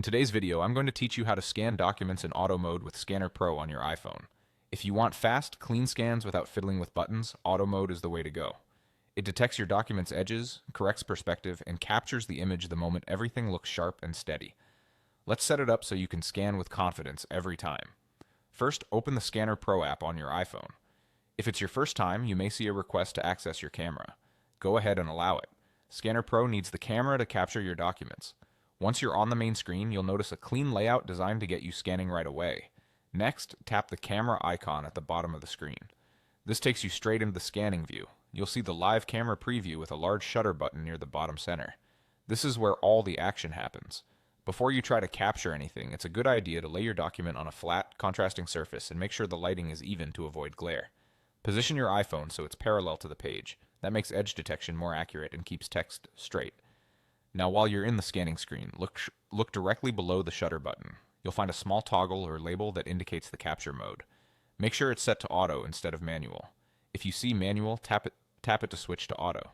today's video, I'm going to teach you how to scan documents in auto mode with Scanner Pro on your iPhone. If you want fast, clean scans without fiddling with buttons, auto mode is the way to go. It detects your document's edges, corrects perspective, and captures the image the moment everything looks sharp and steady. Let's set it up so you can scan with confidence every time. First, open the Scanner Pro app on your iPhone. If it's your first time, you may see a request to access your camera. Go ahead and allow it. Scanner Pro needs the camera to capture your documents. Once you're on the main screen, you'll notice a clean layout designed to get you scanning right away. Next, tap the camera icon at the bottom of the screen. This takes you straight into the scanning view. You'll see the live camera preview with a large shutter button near the bottom center. This is where all the action happens. Before you try to capture anything, it's a good idea to lay your document on a flat, contrasting surface and make sure the lighting is even to avoid glare. Position your iPhone so it's parallel to the page. That makes edge detection more accurate and keeps text straight. Now while you're in the scanning screen, look directly below the shutter button. You'll find a small toggle or label that indicates the capture mode. Make sure it's set to auto instead of manual. If you see manual, tap it to switch to auto.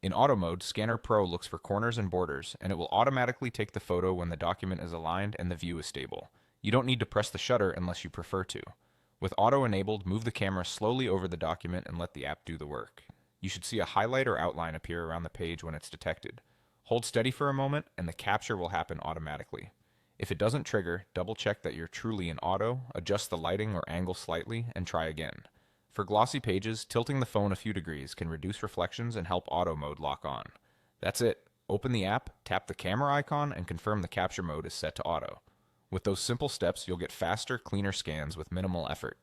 In auto mode, Scanner Pro looks for corners and borders, and it will automatically take the photo when the document is aligned and the view is stable. You don't need to press the shutter unless you prefer to. With auto enabled, move the camera slowly over the document and let the app do the work. You should see a highlight or outline appear around the page when it's detected. Hold steady for a moment and the capture will happen automatically. If it doesn't trigger, double check that you're truly in auto, adjust the lighting or angle slightly, and try again. For glossy pages, tilting the phone a few degrees can reduce reflections and help auto mode lock on. That's it. Open the app, tap the camera icon, and confirm the capture mode is set to auto. With those simple steps, you'll get faster, cleaner scans with minimal effort.